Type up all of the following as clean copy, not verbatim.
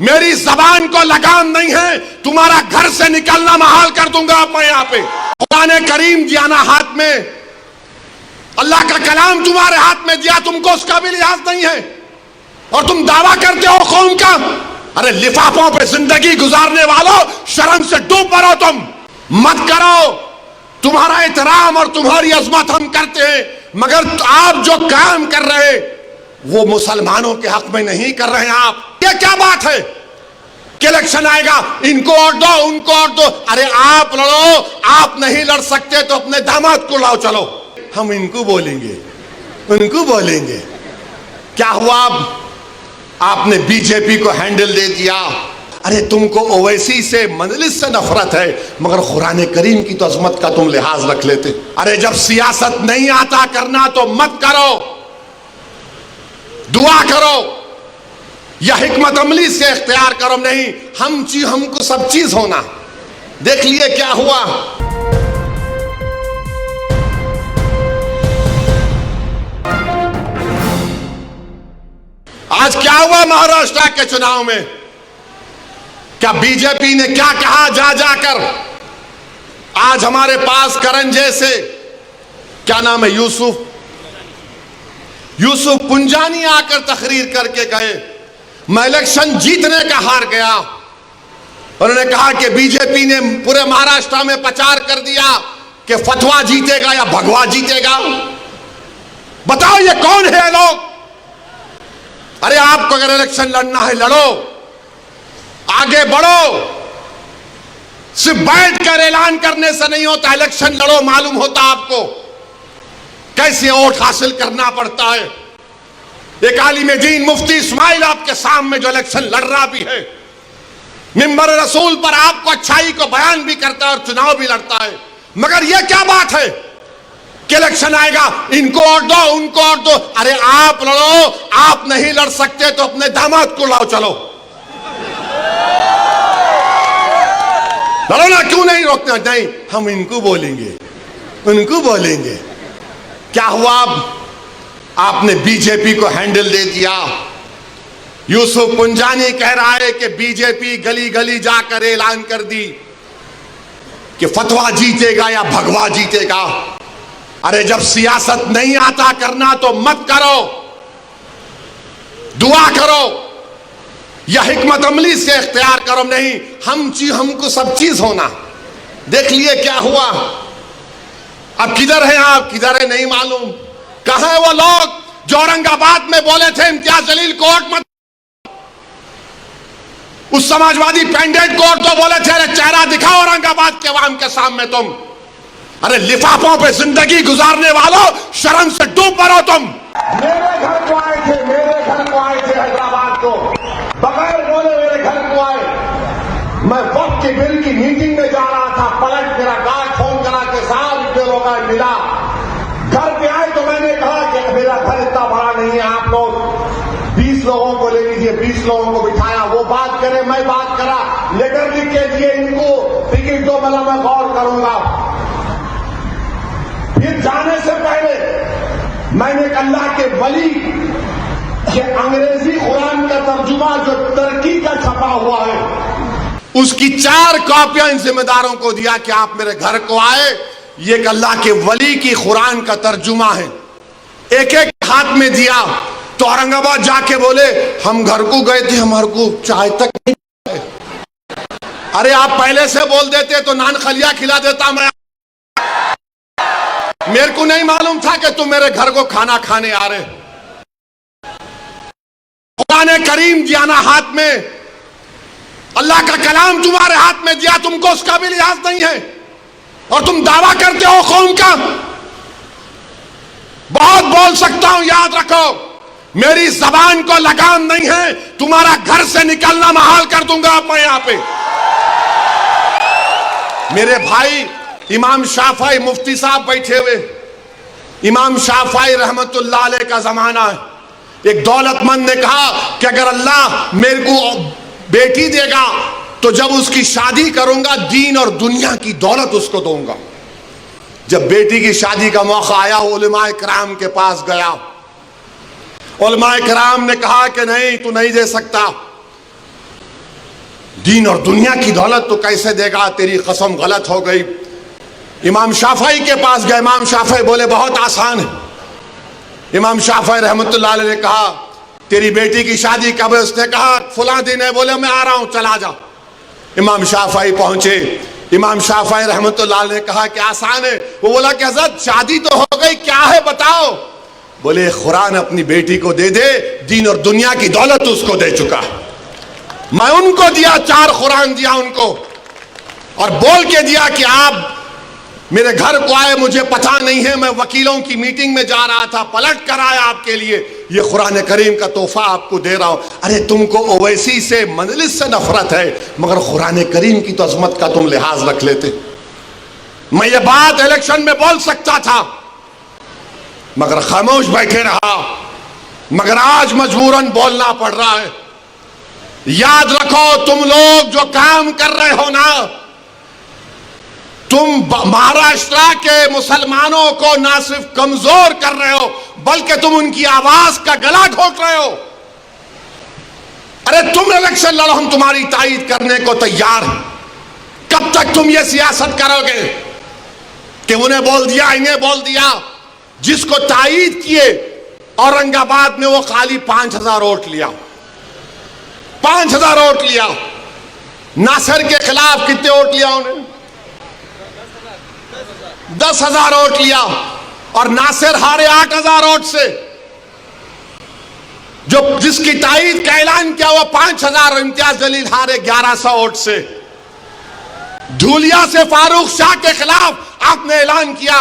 मेरी जबान को लगाम नहीं है, तुम्हारा घर से निकलना महाल कर दूंगा मैं यहाँ पे। कुरान करीम दिया ना हाथ में, अल्लाह का कलाम तुम्हारे हाथ में दिया, तुमको उसका भी लिहाज नहीं है और तुम दावा करते हो कौम का। अरे लिफाफों पे जिंदगी गुजारने वालों, शर्म से डूब मरो तुम, मत करो। तुम्हारा एहतराम और तुम्हारी अजमत हम करते हैं, मगर आप जो काम कर रहे वो मुसलमानों के हक में नहीं कर रहे हैं आप। ये क्या बात है कि इलेक्शन आएगा इनको वोट दो उनको वोट दो। अरे आप लड़ो, आप नहीं लड़ सकते तो अपने दामाद को लाओ, चलो हम इनको बोलेंगे उनको बोलेंगे। क्या हुआ, आपने बीजेपी को हैंडल दे दिया। अरे तुमको ओवैसी से मजलिस से नफरत है, मगर कुरान करीम की तो अजमत का तुम लिहाज रख लेते। अरे जब सियासत नहीं आता करना तो मत करो, दुआ करो या हिकमत अमली से इख्तियार करो। नहीं, हमको सब चीज होना। देख लिए क्या हुआ। आज क्या हुआ महाराष्ट्र के चुनाव में, क्या बीजेपी ने क्या कहा जा जाकर। आज हमारे पास करण जैसे, क्या नाम है, यूसुफ पुंजानी आकर तकरीर करके गए, मैं इलेक्शन जीतने का हार गया। उन्होंने कहा कि बीजेपी ने पूरे महाराष्ट्र में प्रचार कर दिया कि फतवा जीतेगा या भगवा जीतेगा। बताओ ये कौन है लोग। अरे आपको अगर इलेक्शन लड़ना है लड़ो, आगे बढ़ो, सिर्फ बैठकर ऐलान करने से नहीं होता। इलेक्शन लड़ो, मालूम होता आपको कैसे वोट हासिल करना पड़ता है। एक आलिम दीन मुफ्ती इस्माइल आपके सामने जो इलेक्शन लड़ रहा भी है, मिंबर रसूल पर आपको अच्छाई को बयान भी करता है और चुनाव भी लड़ता है, मगर यह क्या बात है कि इलेक्शन आएगा इनको वोट दो उनको वोट दो। अरे आप लड़ो, आप नहीं लड़ सकते तो अपने दामाद को लाओ, चलो लड़ो ना, क्यों नहीं रोकते। नहीं, हम इनको बोलेंगे उनको बोलेंगे। क्या हुआ, आपने बीजेपी को हैंडल दे दिया। यूसुफ पुंजानी कह रहा है कि बीजेपी गली गली जाकर ऐलान कर दी कि फतवा जीतेगा या भगवा जीतेगा। अरे जब सियासत नहीं आता करना तो मत करो, दुआ करो या हिकमत अमली से इख्तियार करो। नहीं, हमको सब चीज होना। देख लिए क्या हुआ। अब किधर है आप, किधर है नहीं मालूम। कहां है वो लोग जो औरंगाबाद में बोले थे इम्तियाज जलील को वोट मत, उस समाजवादी पैंडेट को तो बोले थे अरे चेहरा दिखाओ औरंगाबाद के अवाम के सामने तुम। अरे लिफाफों पे जिंदगी गुजारने वालों, शर्म से डूब मरो तुम। मेरे घर को आए थे, हैदराबाद को बगैर बोले मेरे घर को आए। मैं वक्त के बिल की मीटिंग में जा रहा था, पलट मेरा गार्ड फोन करा के साहब इतने लोग मिला। घर पे आए तो मैंने कहा कि मेरा घर इतना बड़ा नहीं है, आप लोग 20 लोगों को ले लीजिए। 20 लोगों को बिठाया, वो बात करे मैं बात करा, लेटर लिख के दिए इनको, टिकट दो, मतलब मैं गौर करूंगा। फिर जाने से पहले मैंने अल्लाह के वली के अंग्रेजी कुरान का तर्जुमा जो टर्की का छपा हुआ है, उसकी 4 कॉपियां इन जिम्मेदारों को दिया कि आप मेरे घर को आए। ये एक अल्लाह के वली की कुरान का तर्जुमा है, एक एक हाथ में दिया। तो औरंगाबाद जाके बोले हम घर को गए थे, हमारे को चाय तक नहीं। अरे आप पहले से बोल देते तो नान खलिया खिला देता मैं। मेरे को नहीं मालूम था कि तुम मेरे घर को खाना खाने आ रहे। कुरान करीम दिया ना हाथ में, अल्लाह का कलाम तुम्हारे हाथ में दिया, तुमको उसका भी लिहाज नहीं है और तुम दावा करते हो कौम का। बहुत बोल सकता हूं, याद रखो मेरी जबान को लगाम नहीं है, तुम्हारा घर से निकलना महाल कर दूंगा मैं यहां पे। मेरे भाई इमाम शाफई मुफ्ती साहब बैठे हुए, इमाम शाफई रहमतुल्लाह अलैह का जमाना है। एक दौलतमंद ने कहा कि अगर अल्लाह मेरे को बेटी देगा तो जब उसकी शादी करूंगा दीन और दुनिया की दौलत उसको दूंगा। जब बेटी की शादी का मौका आया, उलमाए किराम के पास गया। उलमाए किराम ने कहा कि नहीं, तू नहीं दे सकता। दीन और दुनिया की दौलत तो कैसे देगा, तेरी कसम गलत हो गई। इमाम शाफई के पास गए। इमाम शाफई बोले बहुत आसान है। इमाम शाफई रहमतुल्लाह अलैह ने कहा तेरी बेटी की शादी कब है? उसने कहा फुला दिन है। बोले मैं आ रहा हूं, चला जा। इमाम शाफई पहुंचे। इमाम शाफई रहमतुल्लाह अलैह ने कहा कि आसान है। वो बोला कि हज़रत शादी तो हो गई, क्या है बताओ। बोले कुरान अपनी बेटी को दे दे, दीन और दुनिया की दौलत उसको दे चुका। मैं उनको दिया, 4 कुरान दिया उनको, और बोल के दिया कि आप मेरे घर को आए, मुझे पता नहीं है, मैं वकीलों की मीटिंग में जा रहा था, पलट कर आया आपके लिए, ये कुरान करीम का तोहफा आपको दे रहा हूं। अरे तुमको ओवैसी से, मजलिस से नफरत है, मगर कुरान करीम की तो अजमत का तुम लिहाज रख लेते। मैं ये बात इलेक्शन में बोल सकता था, मगर खामोश बैठे रहा। मगर आज मजबूरन बोलना पड़ रहा है। याद रखो, तुम लोग जो काम कर रहे हो ना, तुम महाराष्ट्र के मुसलमानों को ना सिर्फ कमजोर कर रहे हो, बल्कि तुम उनकी आवाज का गला घोट रहे हो। अरे तुम इलेक्शन लड़ो, हम तुम्हारी तायीद करने को तैयार हैं। कब तक तुम ये सियासत करोगे कि उन्हें बोल दिया, इन्हें बोल दिया? जिसको तायीद किए औरंगाबाद में, वो खाली 5000 वोट लिया, 5000 वोट लिया। नासिर के खिलाफ कितने वोट लिया उन्हें? 10,000 वोट लिया। और नासिर हारे 8,000 वोट से। जो जिसकी तायीद का ऐलान किया वो 5,000, इम्तियाज जलील हारे 1100 वोट से। धूलिया से फारूक शाह के खिलाफ आपने ऐलान किया,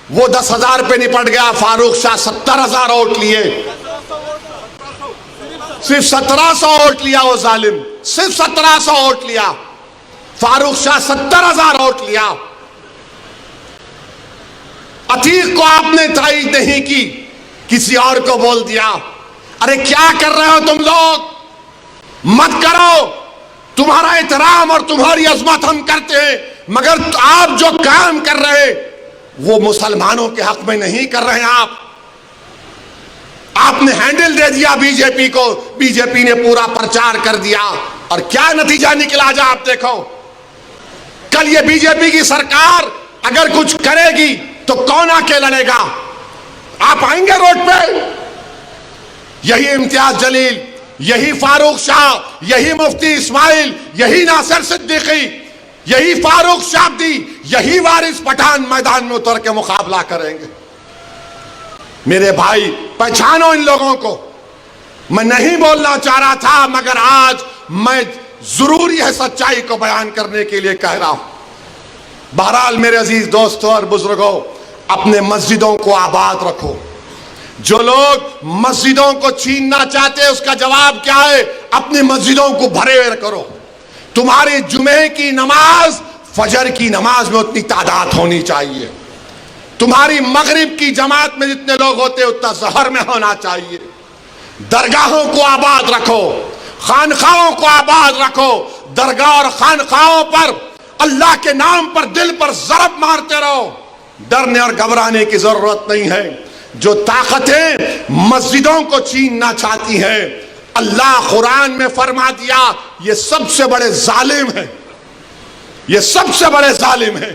वो 10,000 पे निपट गया। फारूक शाह 70,000 वोट लिए, सिर्फ 1700 वोट लिया वो जालिम, सिर्फ 1700 वोट लिया। फारूक शाह 70,000 वोट लिया। अतीक को आपने तायीद नहीं की, किसी और को बोल दिया। अरे क्या कर रहे हो तुम लोग? मत करो। तुम्हारा एहतराम और तुम्हारी अजमत हम करते हैं, मगर आप जो काम कर रहे हैं वो मुसलमानों के हक में नहीं कर रहे हैं। आपने हैंडल दे दिया बीजेपी को, बीजेपी ने पूरा प्रचार कर दिया, और क्या नतीजा निकला जा आप देखो। कल ये बीजेपी की सरकार अगर कुछ करेगी तो कौन आके लड़ेगा? आप आएंगे रोड पे? यही इम्तियाज जलील, यही फारूक शाह, यही मुफ्ती इस्माइल, यही नासिर सिद्दीकी, यही फारूक शाब्दी, यही वारिस पठान मैदान में उतर के मुकाबला करेंगे। मेरे भाई, पहचानो इन लोगों को। मैं नहीं बोलना चाह रहा था, मगर आज मैं जरूरी है सच्चाई को बयान करने के लिए कह रहा हूं। बहरहाल मेरे अजीज दोस्तों और बुजुर्गों, अपने मस्जिदों को आबाद रखो। जो लोग मस्जिदों को छीनना चाहते हैं, उसका जवाब क्या है? अपनी मस्जिदों को भरे करो। तुम्हारी जुमे की नमाज फजर की नमाज में उतनी तादाद होनी चाहिए। तुम्हारी मगरिब की जमात में जितने लोग होते हैं उतना जहर में होना चाहिए। दरगाहों को आबाद रखो, खानखाओं को आबाद रखो। दरगाह और खानखाओं पर अल्लाह के नाम पर दिल पर ज़रब मारते रहो। डरने और घबराने की जरूरत नहीं है। जो ताकतें मस्जिदों को छीनना चाहती हैं, अल्लाह कुरान में फरमा दिया, ये सबसे बड़े जालिम हैं, ये सबसे बड़े जालिम हैं।